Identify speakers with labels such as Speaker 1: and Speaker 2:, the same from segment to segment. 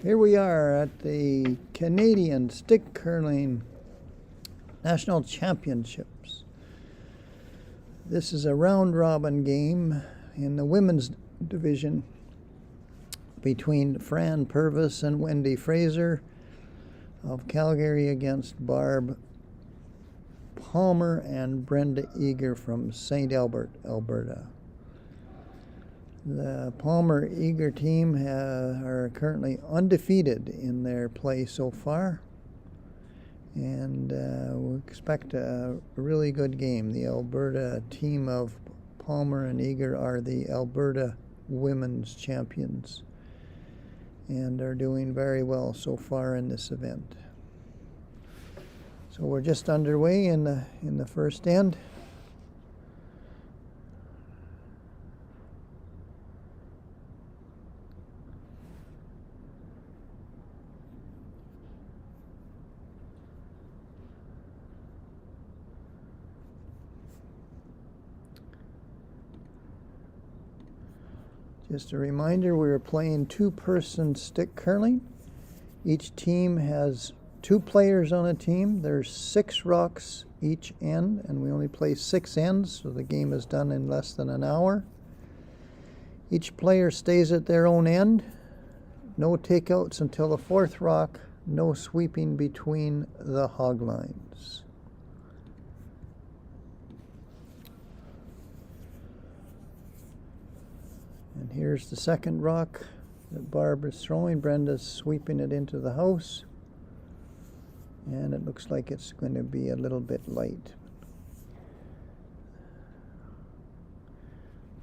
Speaker 1: Here we are at the Canadian Stick Curling National Championships. This is a round-robin game in the women's division between Fran, Purvis, and Wendy Frazier of Calgary against Barb, Palmer, and Brenda Eger from St. Albert, Alberta. The Palmer-Eger team are currently undefeated in their play so far, and we expect a really good game. The Alberta team of Palmer and Eger are the Alberta Women's Champions and are doing very well so far in this event. So we're just underway in the first end. Just a reminder, we're playing two-person stick curling. Each team has 2 players on a team. There's 6 rocks each end, and we only play 6 ends, so the game is done in less than an hour. Each player stays at their own end. No takeouts until the 4th rock. No sweeping between the hog lines. And here's the 2nd rock that Barb is throwing. Brenda's sweeping it into the house. And it looks like it's going to be a little bit light.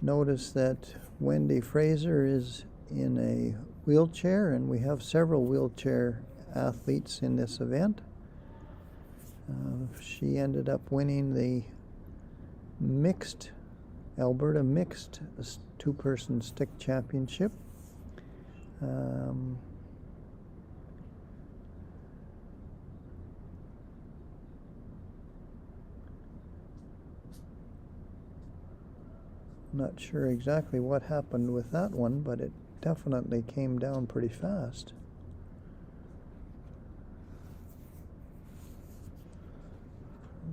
Speaker 1: Notice that Wendy Frazier is in a wheelchair, and we have several wheelchair athletes in this event. She ended up winning the Alberta Mixed two-person stick championship. Not sure exactly what happened with that one, but it definitely came down pretty fast.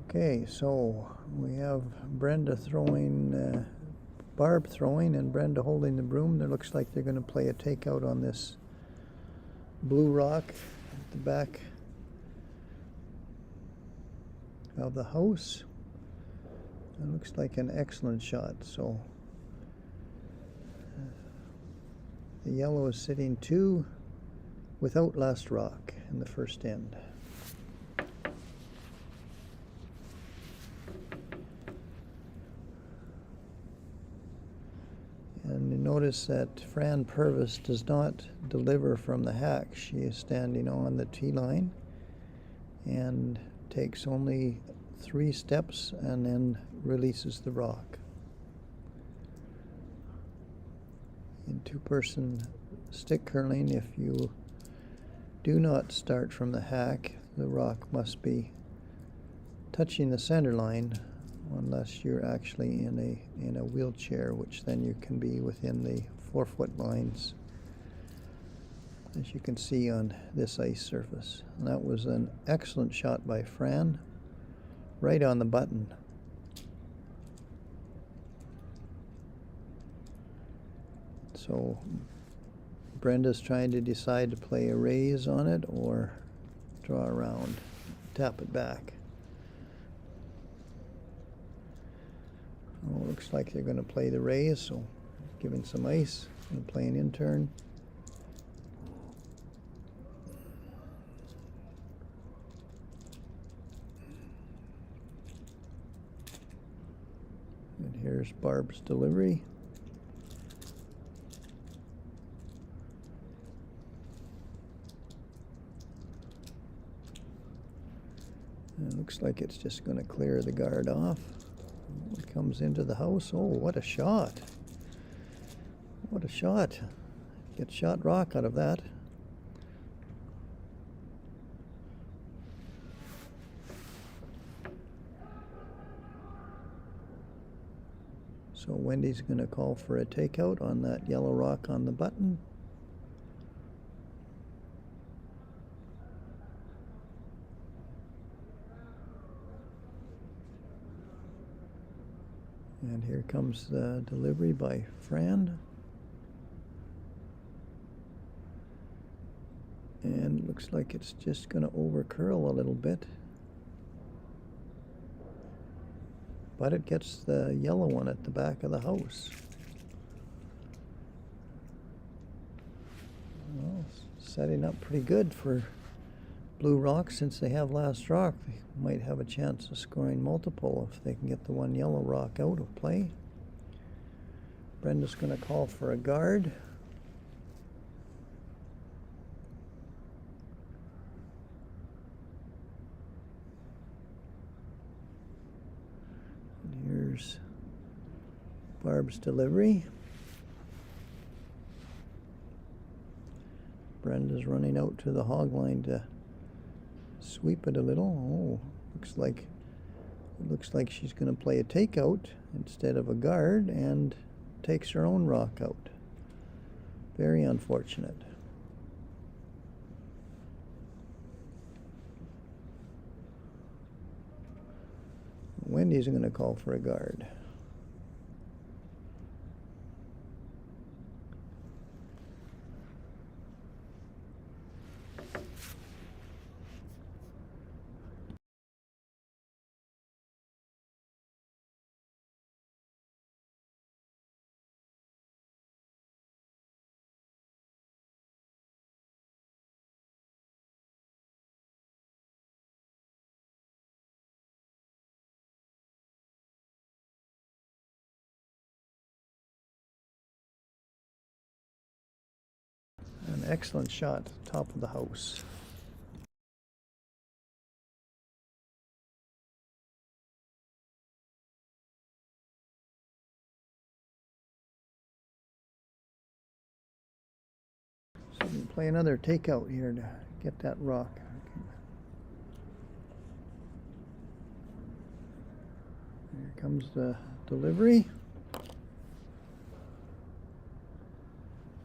Speaker 1: Okay, so we have Brenda throwing, Barb throwing, and Brenda holding the broom. It looks like they're going to play a takeout on this blue rock at the back of the house. It looks like an excellent shot. So the yellow is sitting 2 without last rock in the first end. And you notice that Fran Purvis does not deliver from the hack. She is standing on the tee line and takes only 3 steps and then releases the rock. In two-person stick curling, if you do not start from the hack, the rock must be touching the center line unless you're actually in a wheelchair, which then you can be within the 4-foot lines, as you can see on this ice surface. And that was an excellent shot by Fran, right on the button. So Brenda's trying to decide to play a raise on it or draw around, tap it back. Oh, looks like they're going to play the raise, so giving some ice and playing in turn. And here's Barb's delivery. And it looks like it's just going to clear the guard off. It comes into the house. Oh, what a shot. What a shot. Get shot rock out of that. So Wendy's going to call for a takeout on that yellow rock on the button. And here comes the delivery by Fran. And looks like it's just going to over curl a little bit. But it gets the yellow one at the back of the house. Well, setting up pretty good for Blue Rock. Since they have last rock, they might have a chance of scoring multiple if they can get the one yellow rock out of play. Brenda's going to call for a guard. And here's Barb's delivery. Brenda's running out to the hog line to sweep it a little. Oh, looks like she's going to play a takeout instead of a guard and takes her own rock out. Very unfortunate. Wendy's going to call for a guard. An excellent shot, top of the house. So we can play another takeout here to get that rock. Here comes the delivery.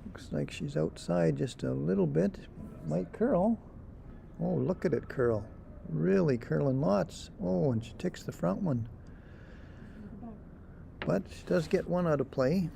Speaker 1: Looks like she's outside just a little bit. Might curl. Oh, look at it curl. Really curling lots. Oh, and she ticks the front one. But she does get one out of play.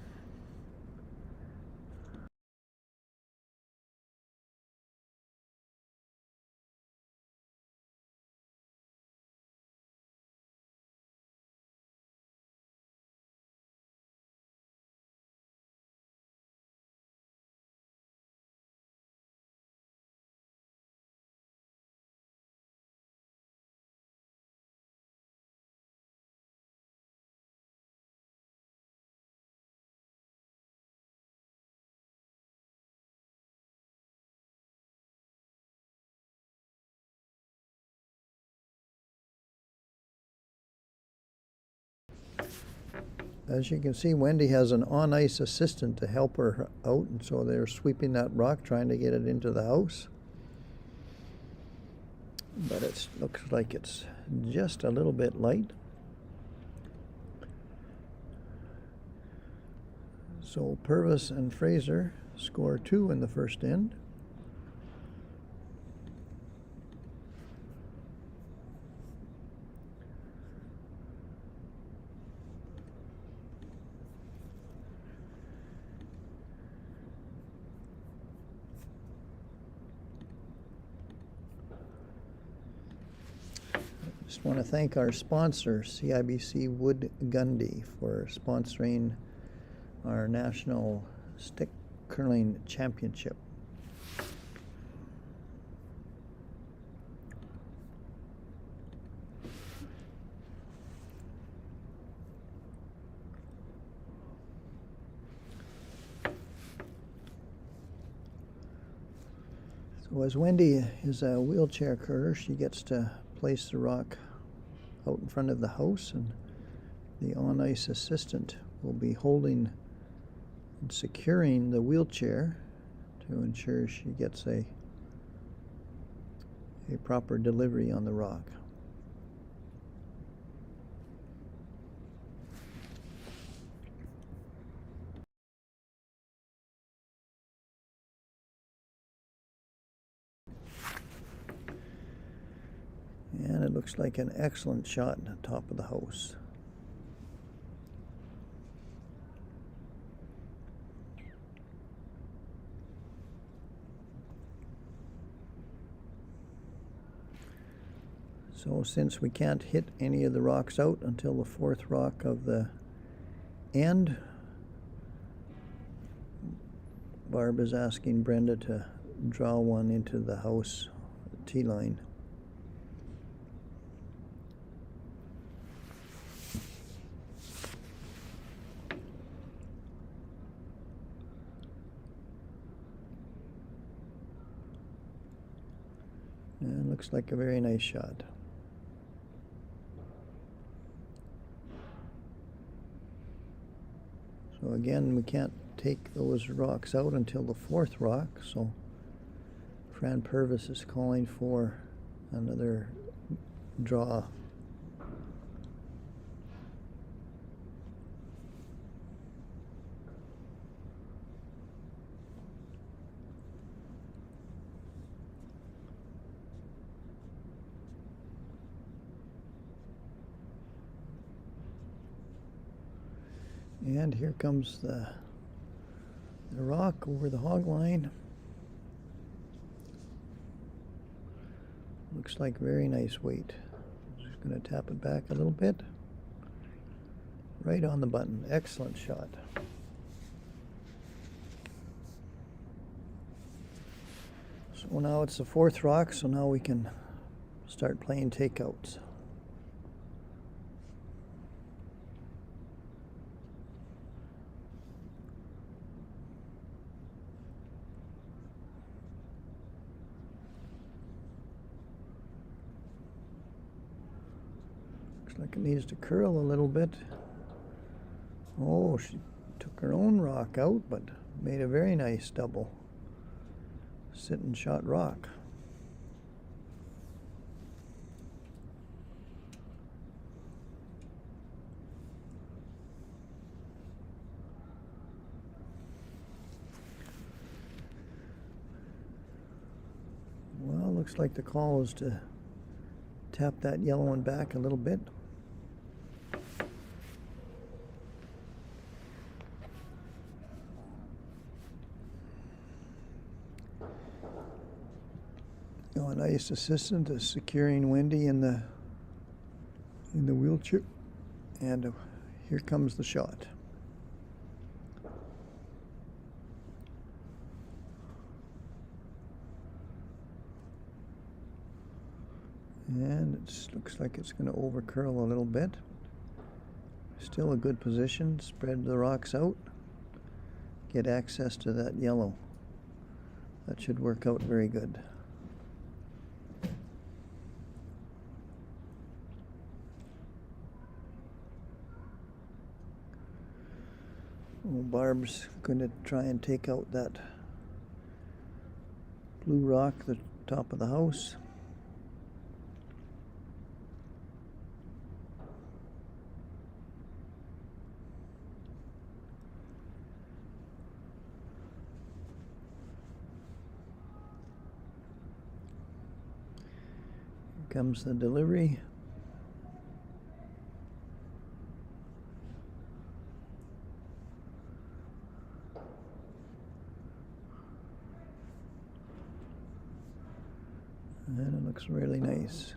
Speaker 1: As you can see, Wendy has an on-ice assistant to help her out, and so they're sweeping that rock, trying to get it into the house. But it looks like it's just a little bit light. So Purvis and Frazier score 2 in the first end. Just want to thank our sponsor, CIBC Wood Gundy, for sponsoring our National Stick Curling Championship. So as Wendy is a wheelchair curler, she gets to place the rock out in front of the house, and the on-ice assistant will be holding and securing the wheelchair to ensure she gets a proper delivery on the rock. And it looks like an excellent shot on the top of the house. So since we can't hit any of the rocks out until the fourth rock of the end, Barb is asking Brenda to draw one into the house tee line. And looks like a very nice shot. So again, we can't take those rocks out until the fourth rock, so Fran Purvis is calling for another draw. And here comes the rock over the hog line. Looks like very nice weight. Just going to tap it back a little bit. Right on the button. Excellent shot. So now it's the fourth rock, so now we can start playing takeouts. Like it needs to curl a little bit. Oh, she took her own rock out, but made a very nice double sit and shot rock. Well, looks like the call is to tap that yellow one back a little bit. A nice assistant is securing Wendy in the wheelchair, and here comes the shot. And it looks like it's going to over curl a little bit. Still a good position. Spread the rocks out. Get access to that yellow. That should work out very good. Well, Barb's going to try and take out that blue rock at the top of the house. Here comes the delivery. And it looks really nice.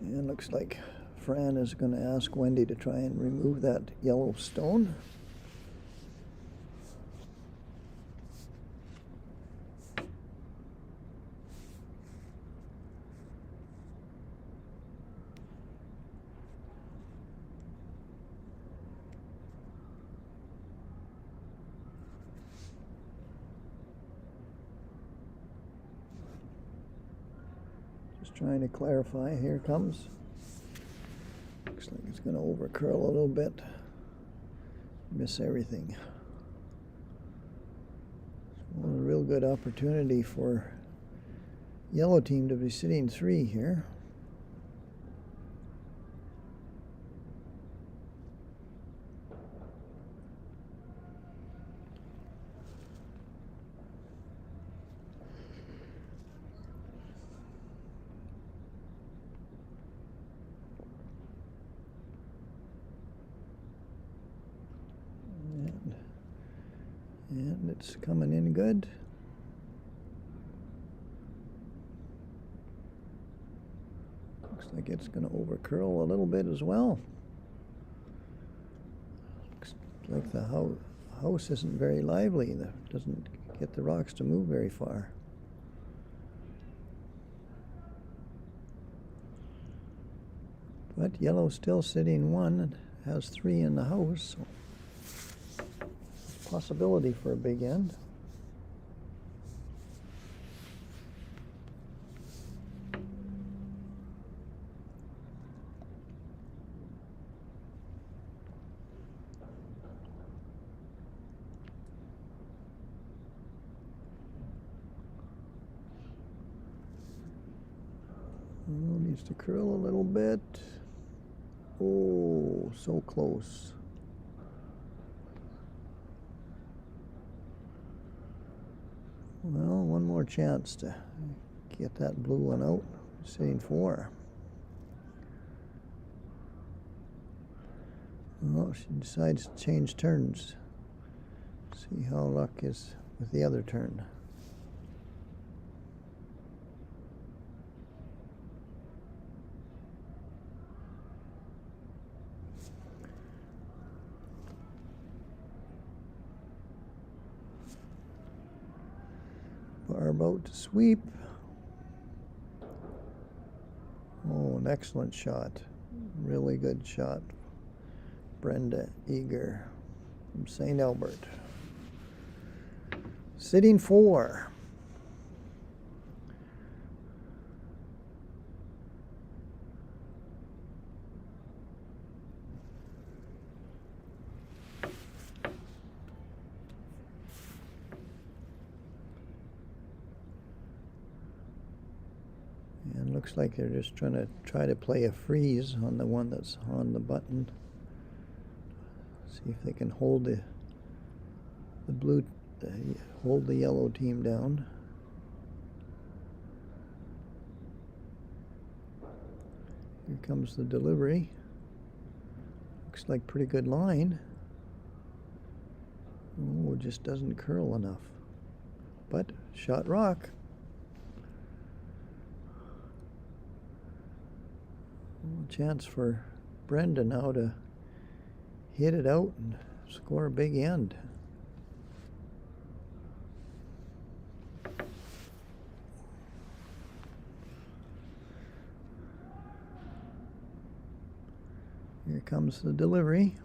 Speaker 1: And looks like Fran is going to ask Wendy to try and remove that yellow stone. Just trying to clarify. Here it comes. Looks like it's going to over curl a little bit. Miss everything. Well, a real good opportunity for yellow team to be sitting 3 here. And it's coming in good. Looks like it's going to overcurl a little bit as well. Looks like the house isn't very lively. It doesn't get the rocks to move very far. But yellow's still sitting one and has 3 in the house. So possibility for a big end. Oh, needs to curl a little bit. Oh, so close. Well, one more chance to get that blue one out. Sitting 4. Well, she decides to change turns. See how luck is with the other turn. Barb out to sweep. Oh, an excellent shot. Really good shot. Brenda Eger from St. Albert. Sitting 4. And looks like they're just try to play a freeze on the one that's on the button. See if they can hold the blue, hold the yellow team down. Here comes the delivery. Looks like pretty good line. Oh, it just doesn't curl enough. But shot rock. Chance for Brenda now to hit it out and score a big end. Here comes the delivery.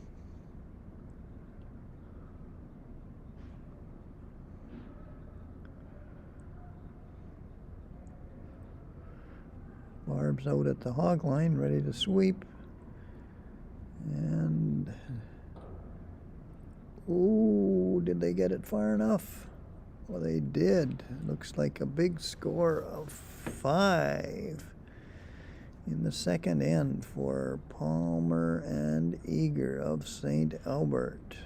Speaker 1: Barb's out at the hog line, ready to sweep. And, oh, did they get it far enough? Well, they did. Looks like a big score of 5 in the second end for Palmer and Eger of St. Albert.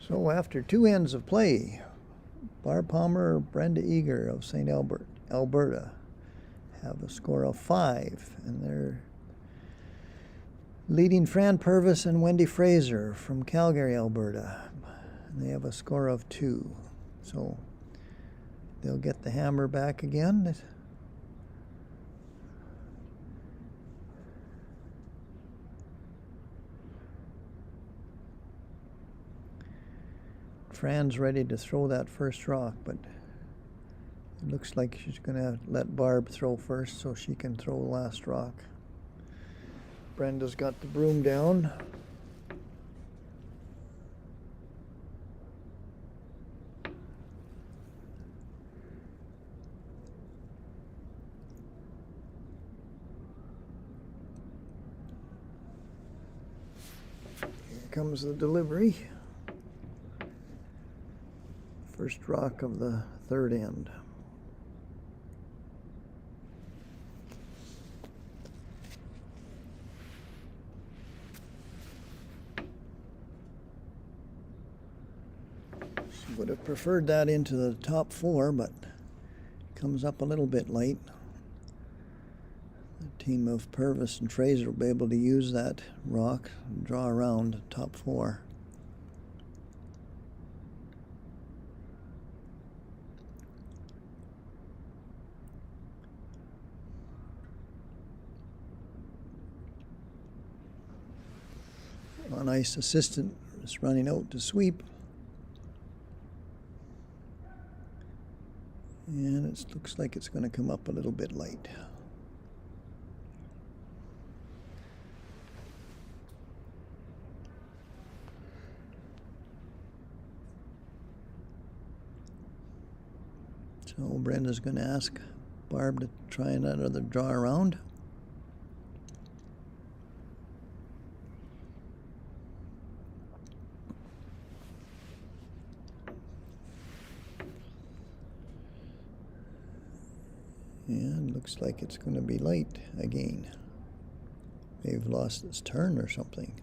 Speaker 1: So after 2 ends of play, Barb Palmer, Brenda Eger of St. Albert, Alberta, have a score of 5, and they're leading Fran, Purvis, and Wendy Frazier from Calgary, Alberta. And they have a score of 2. So they'll get the hammer back again. Fran's ready to throw that first rock, but it looks like she's going to let Barb throw first so she can throw the last rock. Brenda's got the broom down. Here comes the delivery. First rock of the third end. She would have preferred that into the top 4, but comes up a little bit late. The team of Purvis and Frazier will be able to use that rock and draw around the top 4. On ice assistant is running out to sweep. And it looks like it's going to come up a little bit light. So Brenda's going to ask Barb to try another draw around. And looks like it's going to be light again. They've lost its turn or something.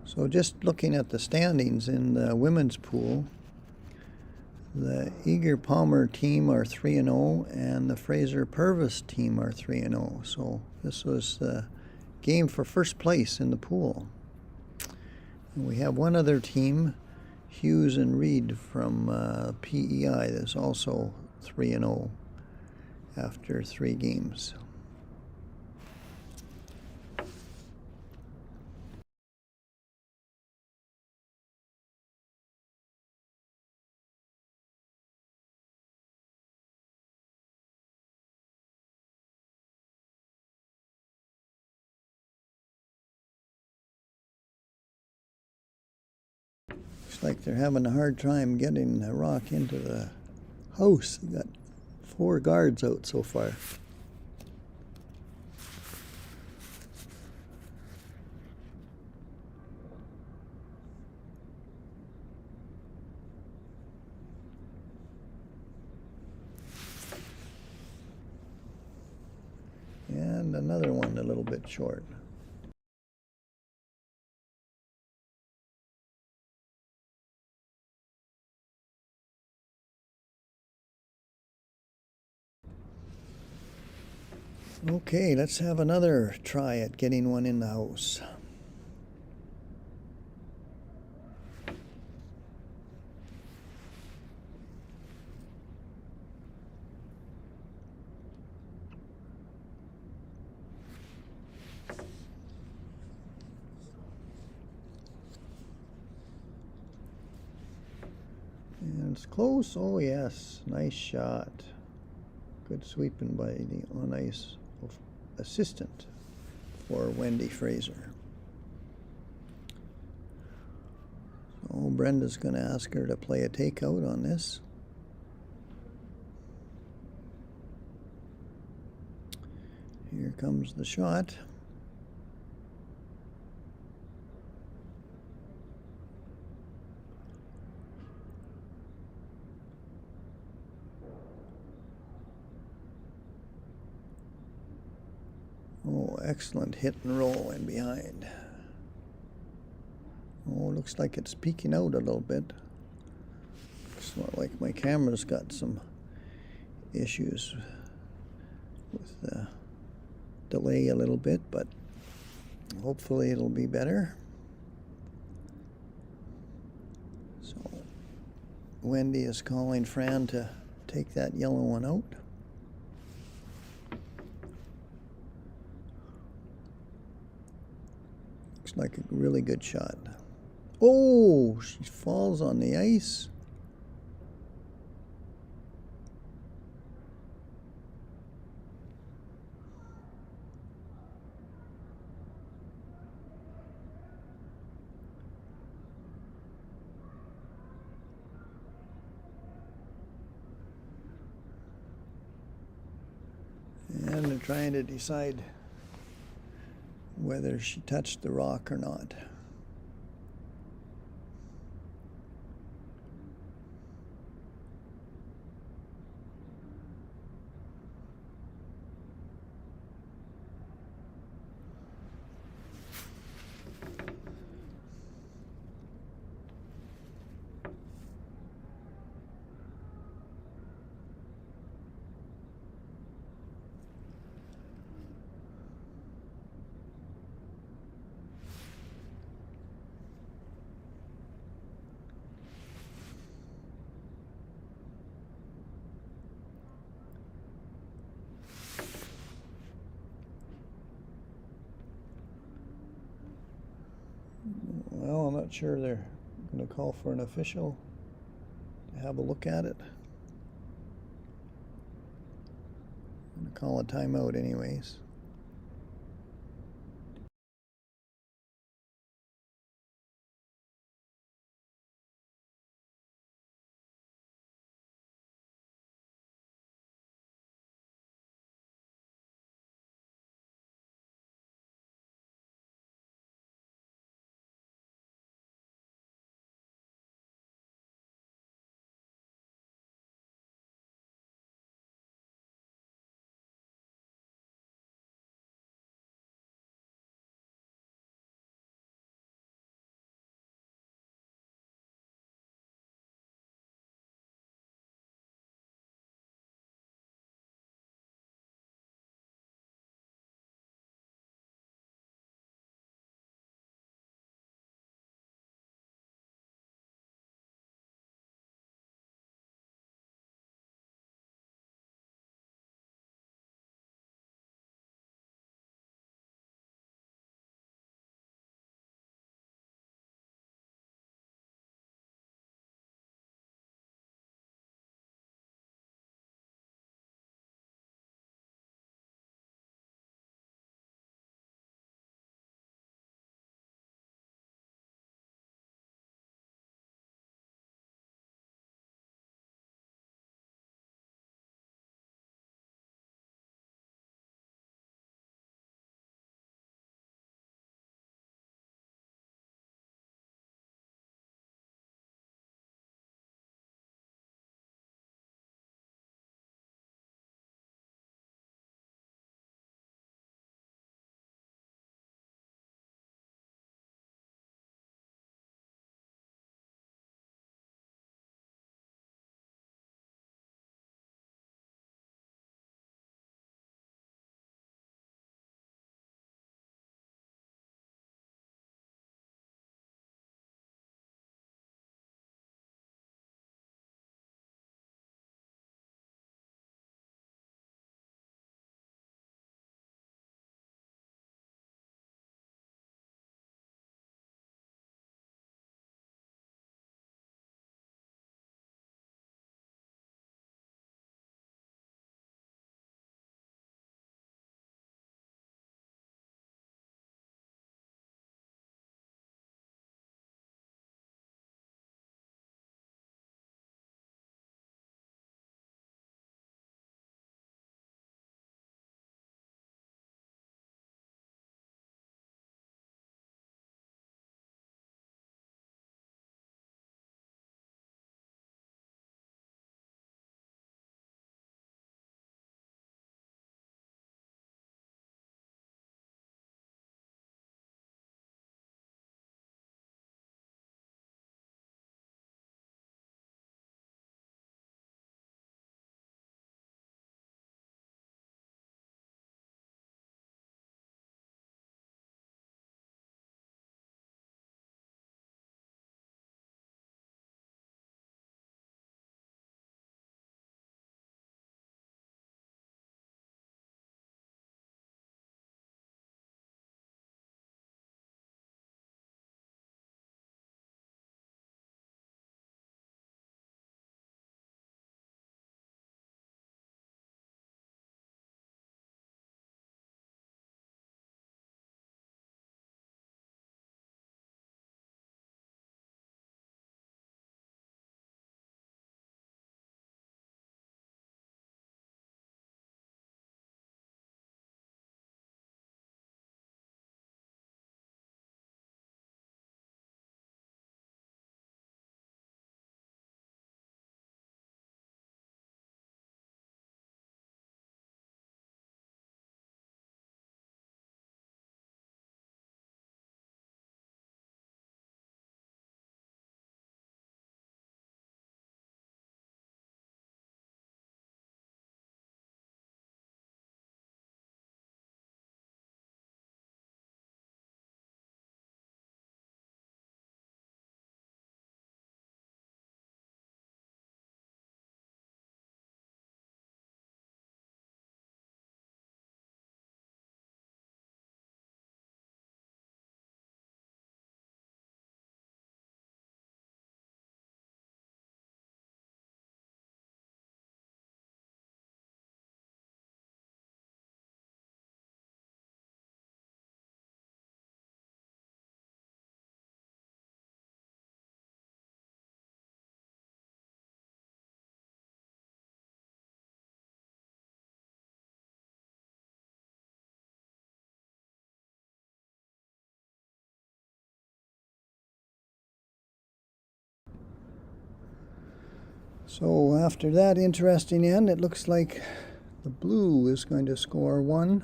Speaker 1: So just looking at the standings in the women's pool, the Eger Palmer team are 3-0 and the Frazier Purvis team are 3-0. So this was the game for first place in the pool. And we have one other team, Hughes and Reed from PEI, that's also 3-0 after 3 games. Looks like they're having a hard time getting the rock into the house. They got 4 guards out so far. And another one a little bit short. Okay, let's have another try at getting one in the house. And it's close. Oh yes, nice shot. Good sweeping by the on-ice assistant for Wendy Frazier. So Brenda's going to ask her to play a takeout on this. Here comes the shot. excellent hit and roll in behind. Oh, looks like it's peeking out a little bit. Looks like my camera's got some issues with the delay a little bit, but hopefully it'll be better. So Wendy is calling Fran to take that yellow one out. Looks like a really good shot. Oh, she falls on the ice. And they're trying to decide whether she touched the rock or not. Well, I'm not sure they're going to call for an official to have a look at it. I'm going to call a timeout anyways. So after that interesting end, it looks like the blue is going to score one,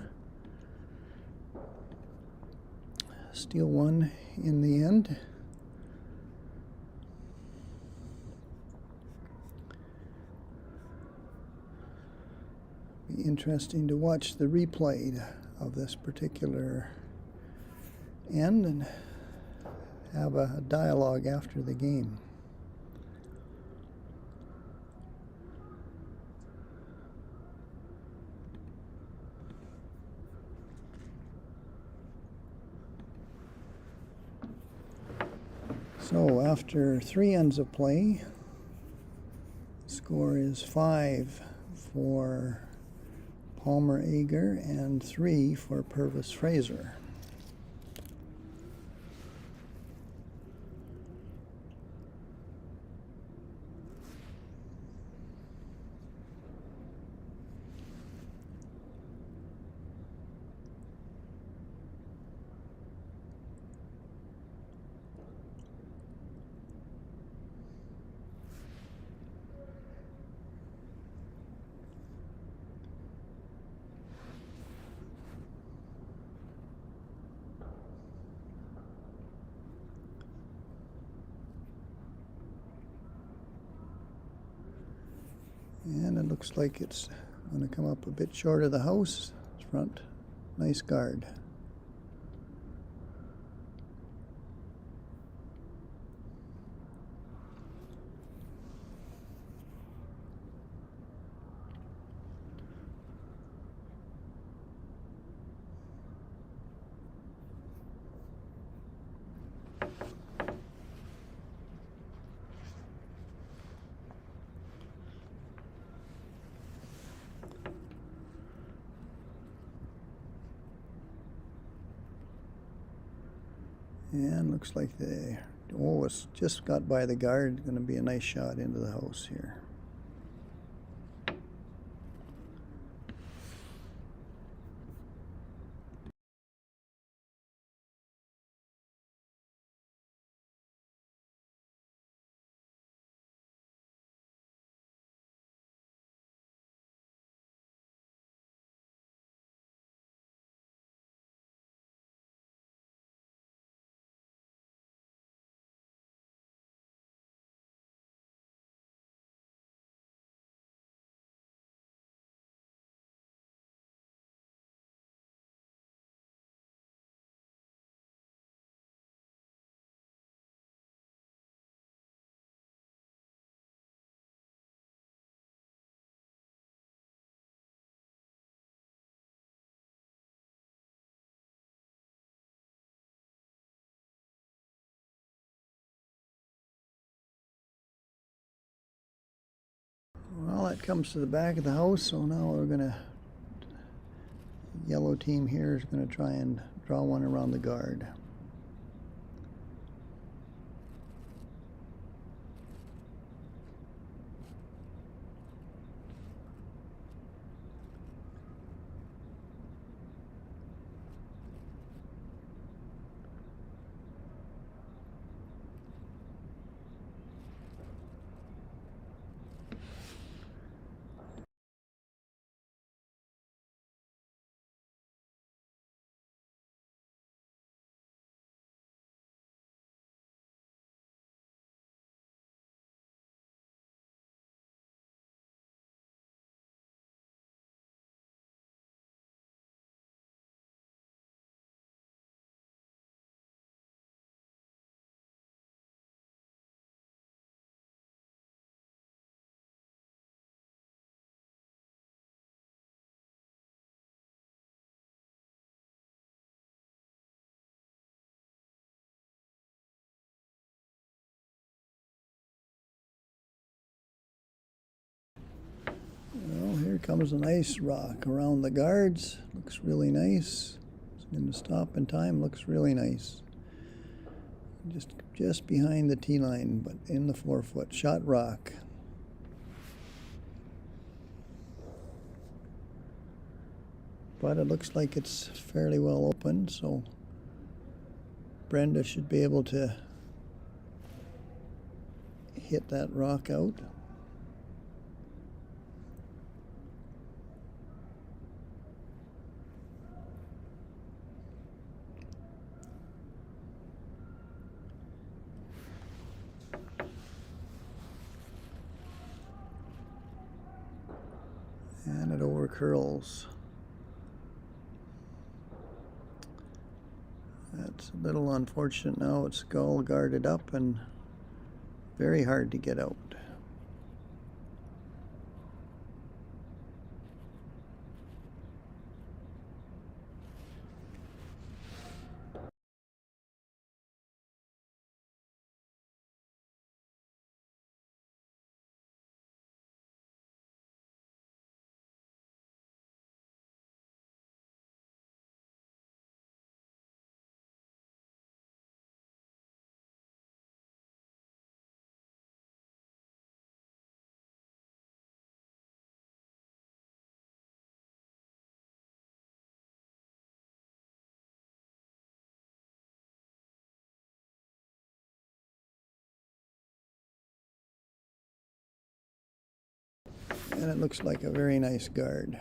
Speaker 1: steal one in the end. Be interesting to watch the replay of this particular end and have a dialogue after the game. So after 3 ends of play, the score is 5 for Palmer Eger and 3 for Purvis Frazier. And it looks like it's going to come up a bit short of the house. Front, nice guard. And looks like the it's just got by the guard. Going to be a nice shot into the house here. Well, that comes to the back of the house, so now we're going to, yellow team here is going to try and draw one around the guard. Well, here comes a nice rock around the guards. Looks really nice. It's going to stop in time. Looks really nice. Just behind the tee line, but in the 4-foot. Shot rock. But it looks like it's fairly well open, so Brenda should be able to hit that rock out. And it over curls. That's a little unfortunate now. It's all guarded up and very hard to get out. And it looks like a very nice guard.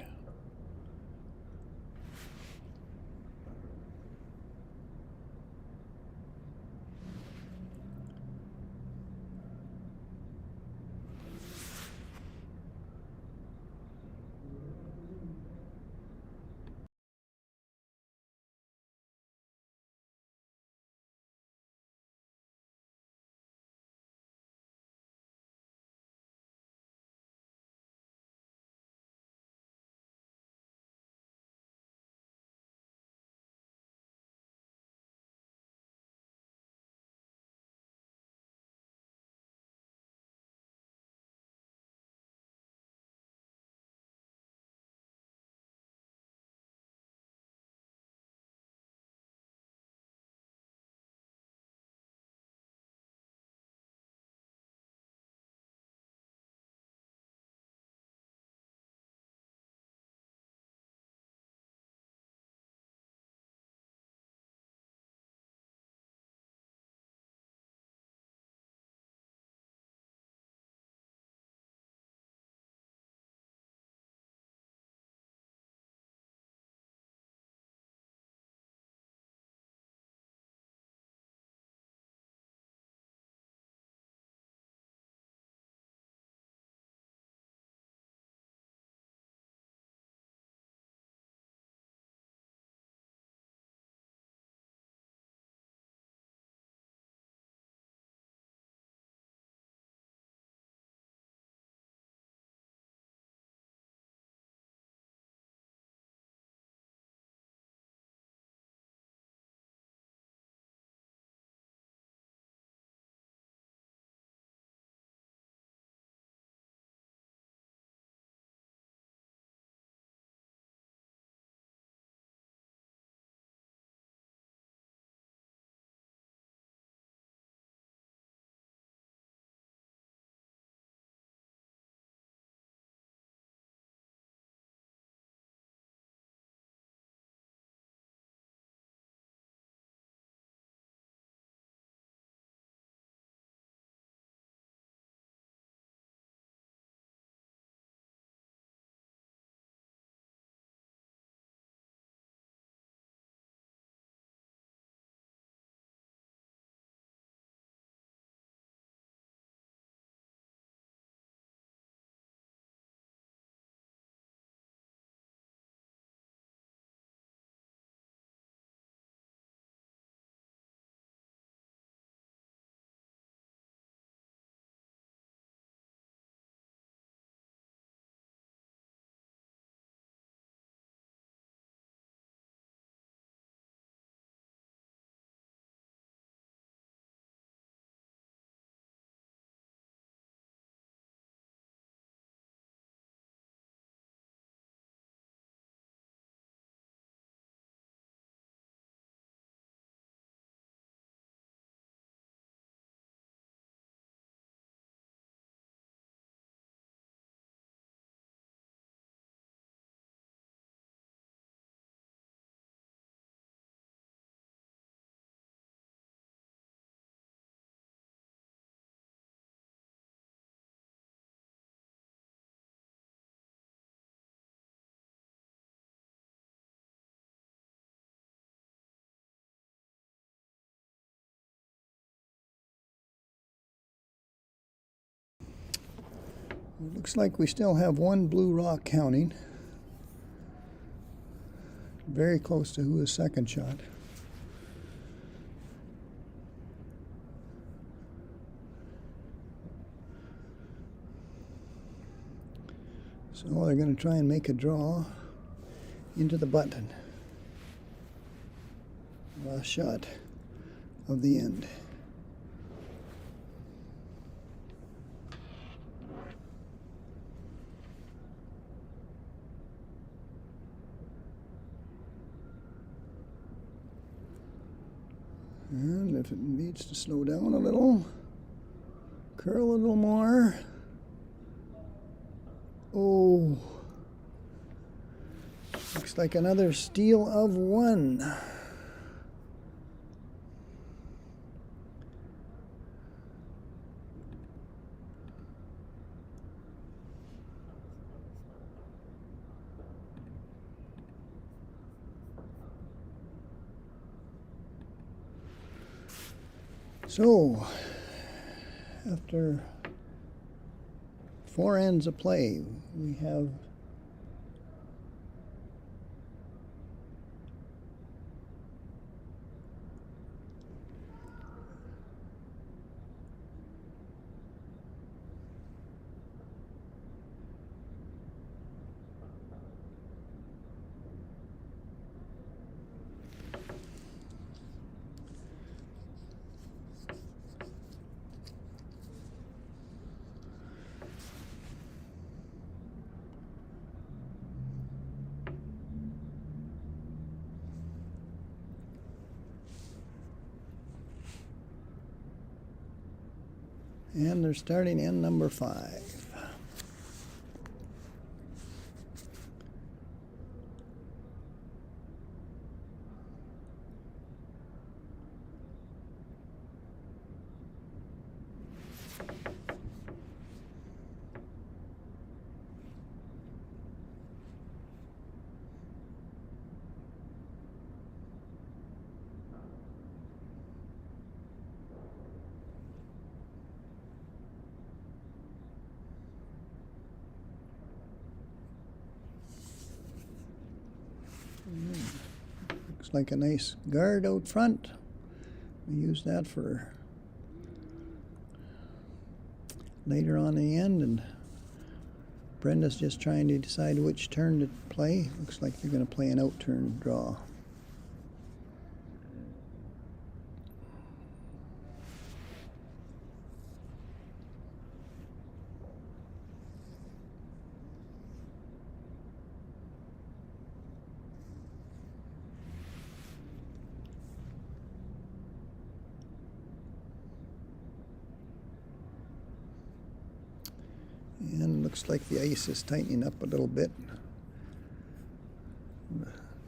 Speaker 1: It looks like we still have one blue rock counting. Very close to who is second shot. So they're going to try and make a draw into the button. Last shot of the end. And if it needs to slow down a little, curl a little more. Oh, looks like another steal of one. So, after 4 ends of play, we have and they're starting end number 5. Looks like a nice guard out front. We use that for later on in the end, and Brenda's just trying to decide which turn to play. Looks like they're going to play an out turn draw. And looks like the ice is tightening up a little bit.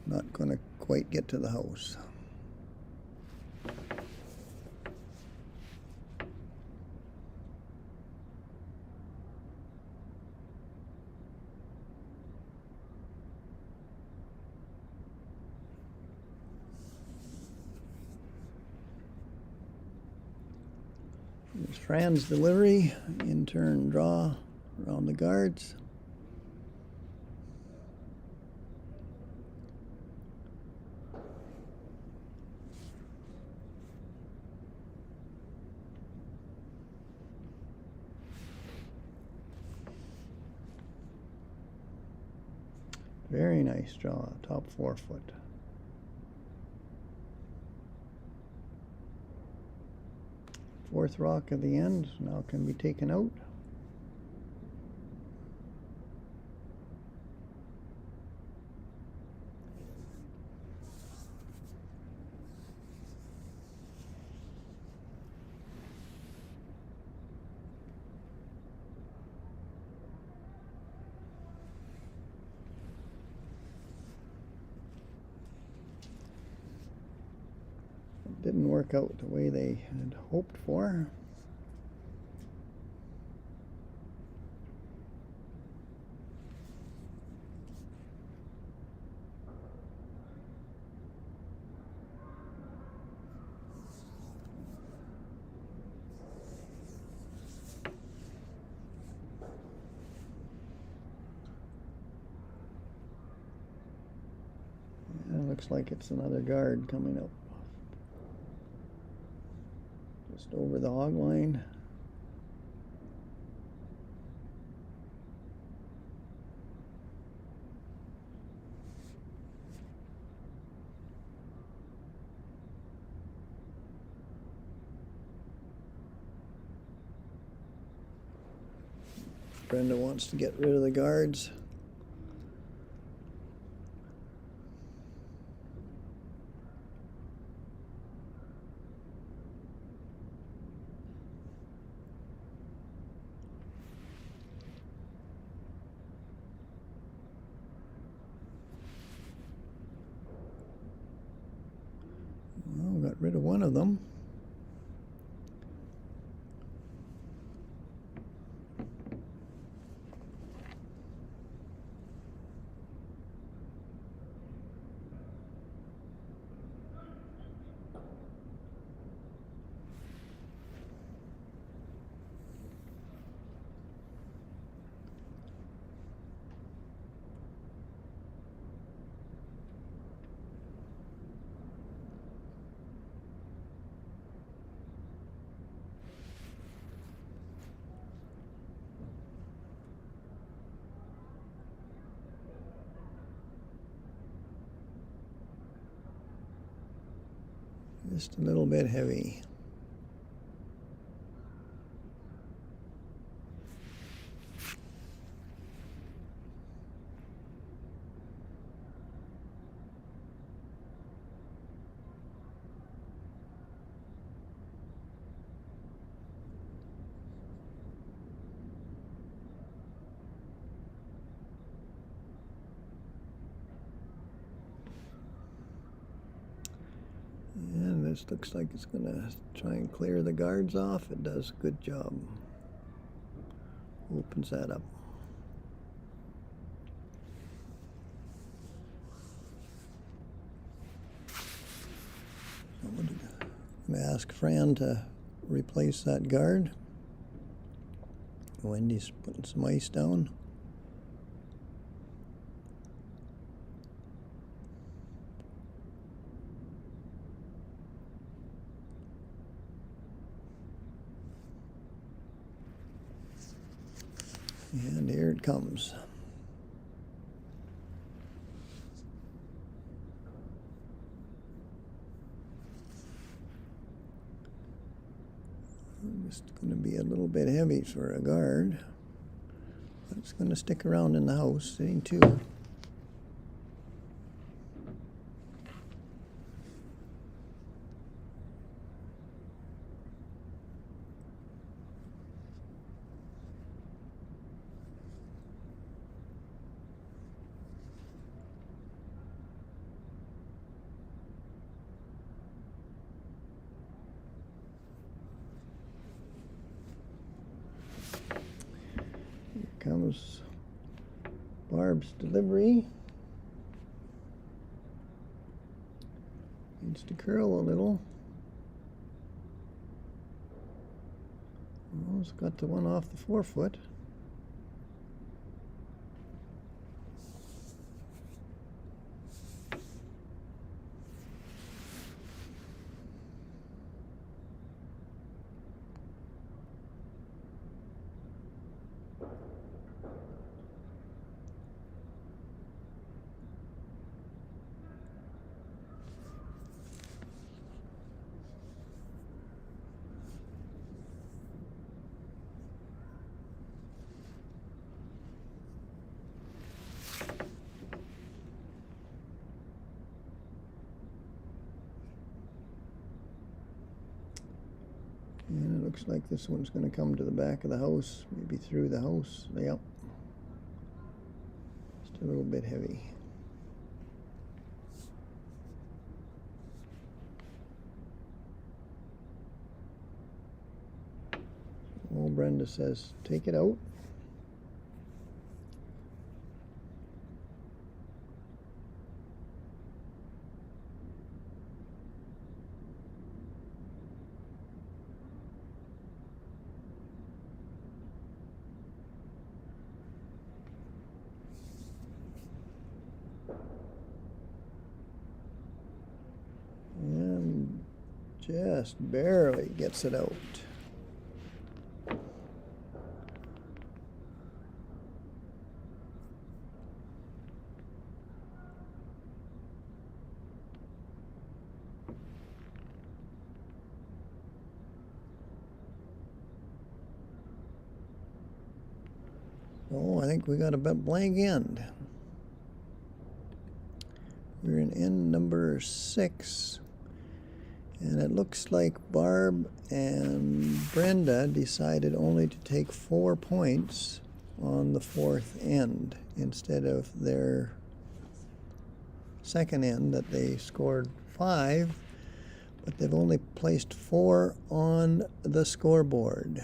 Speaker 1: Not going to quite get to the house. Here's Fran's delivery, in turn draw around the guards. Very nice draw, top 4 foot. Fourth rock at the end now can be taken out. Didn't work out the way they had hoped for. Looks like it's another guard coming up. Just over the hog line. Brenda wants to get rid of the guards. Well, got rid of one of them. Just a little bit heavy. And this looks like it's going to try and clear the guards off. It does a good job. Opens that up. So I'm going to ask Fran to replace that guard. Wendy's putting some ice down. And here it comes. Just going to be a little bit heavy for a guard, but it's going to stick around in the house, sitting too. Comes Barb's delivery. Needs to curl a little. Well, it's got the one off the forefoot. And it looks like this one's going to come to the back of the house, maybe through the house. Yep. Just a little bit heavy. Well, Brenda says, take it out. Just barely gets it out. Oh, I think we got a blank end. We're in end number 6. And it looks like Barb and Brenda decided only to take 4 points on the 4th end instead of their second end that they scored 5, but they've only placed 4 on the scoreboard.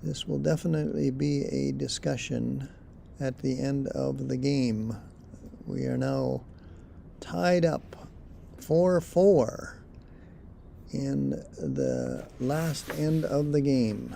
Speaker 1: This will definitely be a discussion at the end of the game. We are now tied up 4-4 in the last end of the game.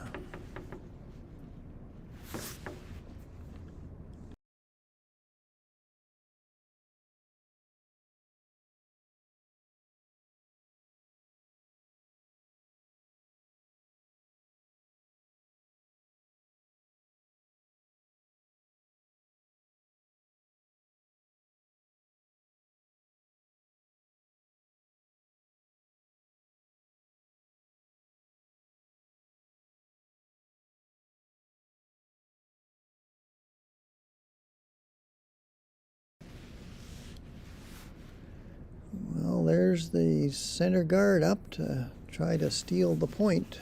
Speaker 1: Well, there's the center guard up to try to steal the point.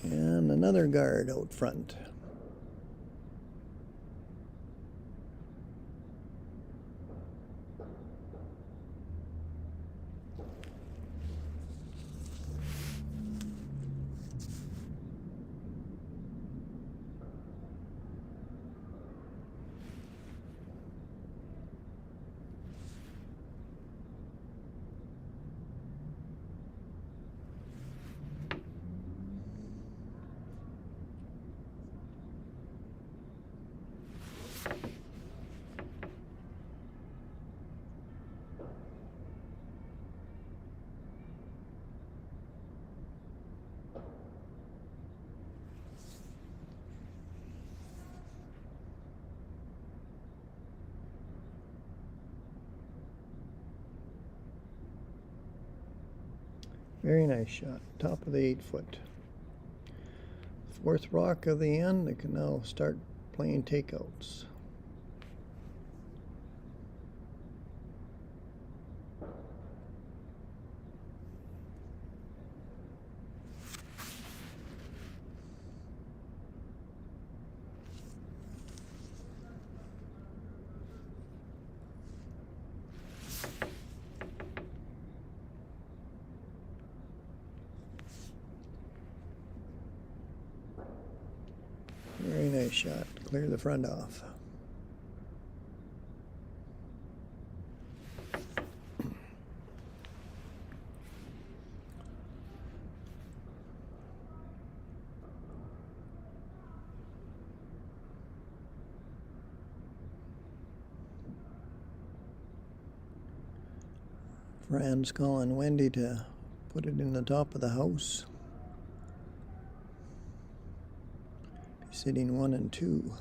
Speaker 1: And another guard out front. Very nice shot. Top of the 8-foot. 4th rock of the end. They can now start playing takeouts. Very nice shot. Clear the front off. Fran's calling Wendy to put it in the top of the house. Sitting 1 and 2.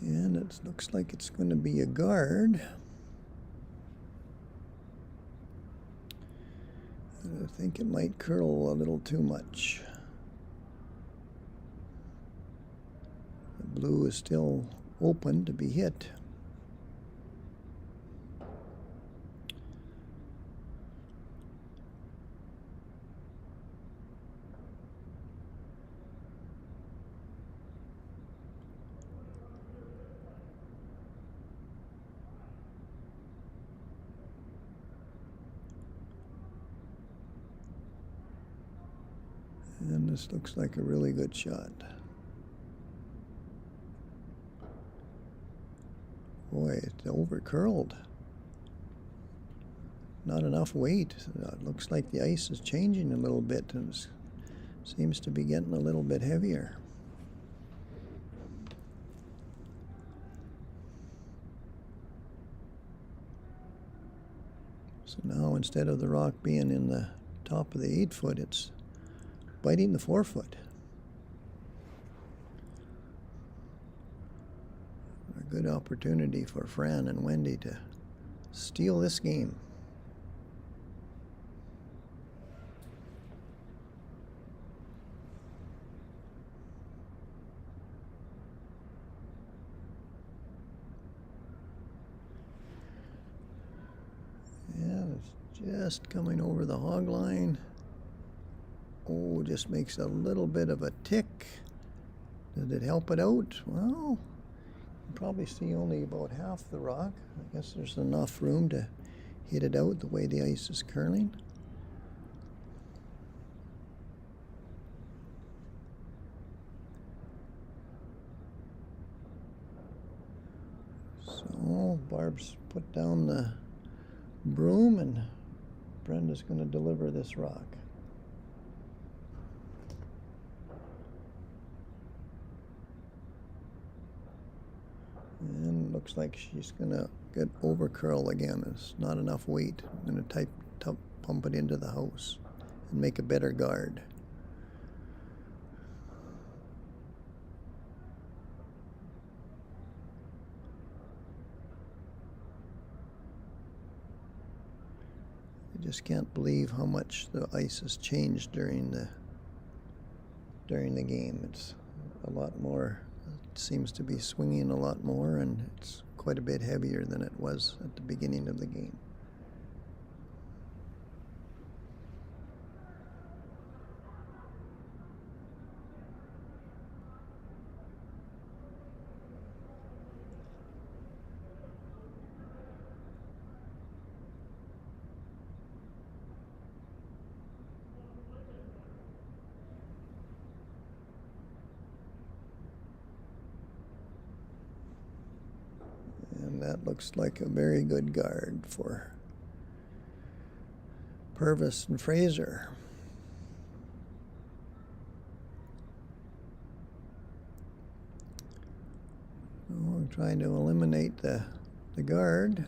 Speaker 1: And it looks like it's going to be a guard. And I think it might curl a little too much. The blue is still open to be hit. And this looks like a really good shot. Boy, it's over curled. Not enough weight. It looks like the ice is changing a little bit and it seems to be getting a little bit heavier. So now instead of the rock being in the top of the 8-foot, it's biting the 4-foot. A good opportunity for Fran and Wendy to steal this game. Yeah, it's just coming over the hog line. Oh, just makes a little bit of a tick. Did it help it out? Well, you probably see only about half the rock. I guess there's enough room to hit it out the way the ice is curling. So Barb's put down the broom and Brenda's going to deliver this rock. And looks like she's going to get over curl again. It's not enough weight. I'm going to pump it into the house and make a better guard. I just can't believe how much the ice has changed during the game. It's a lot more. It seems to be swinging a lot more, and it's quite a bit heavier than it was at the beginning of the game. And that looks like a very good guard for Purvis and Frazier. I'm trying to eliminate the guard.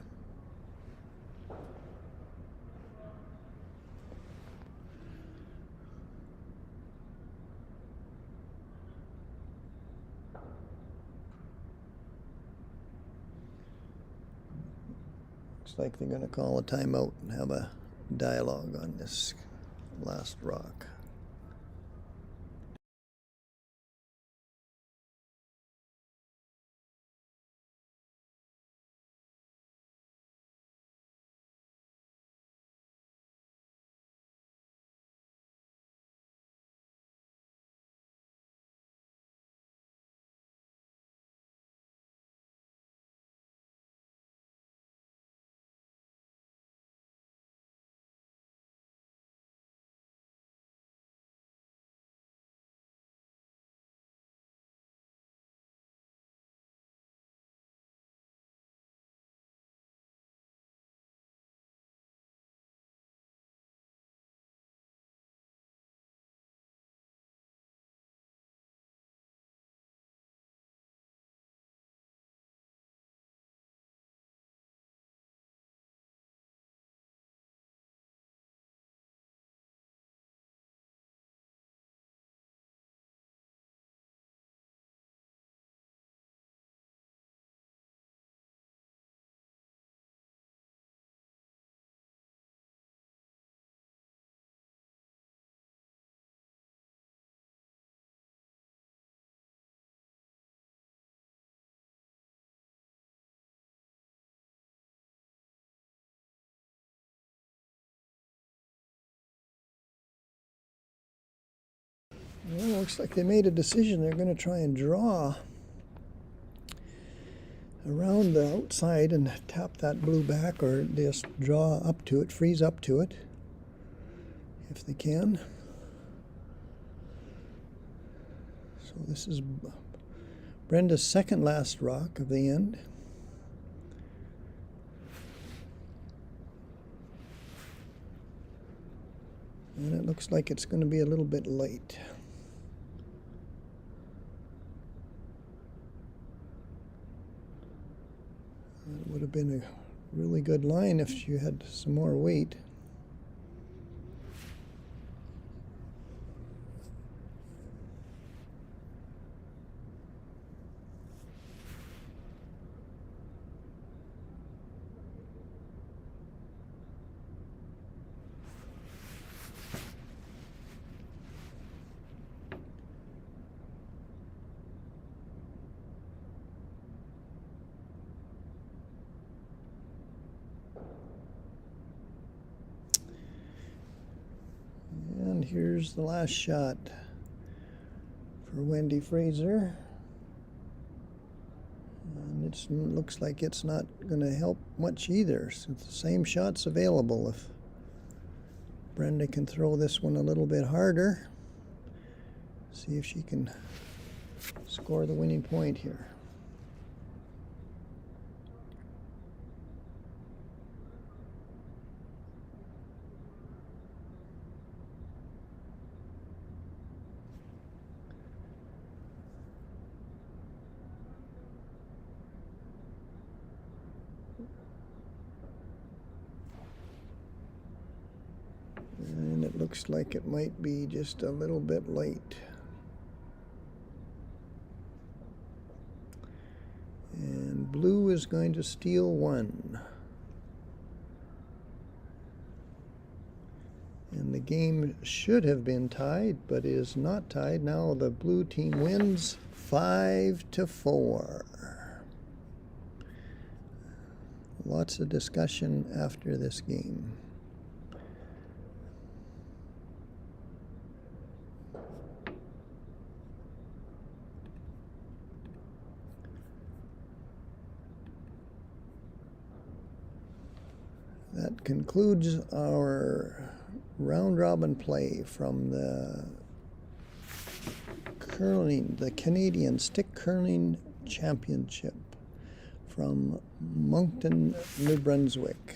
Speaker 1: Looks like they're going to call a timeout and have a dialogue on this last rock. Well, looks like they made a decision. They're going to try and draw around the outside and tap that blue back, or just draw up to it, freeze up to it, if they can. So this is Brenda's second last rock of the end. And it looks like it's going to be a little bit light. It would have been a really good line if she had some more weight. And here's the last shot for Wendy Frazier. And it looks like it's not going to help much either. So the same shot's available. If Brenda can throw this one a little bit harder, see if she can score the winning point here. And it looks like it might be just a little bit late. And blue is going to steal one. And the game should have been tied, but is not tied. Now the blue team wins 5-4. Lots of discussion after this game. That concludes our round-robin play from the curling, the Canadian Stick Curling Championship from Moncton, New Brunswick.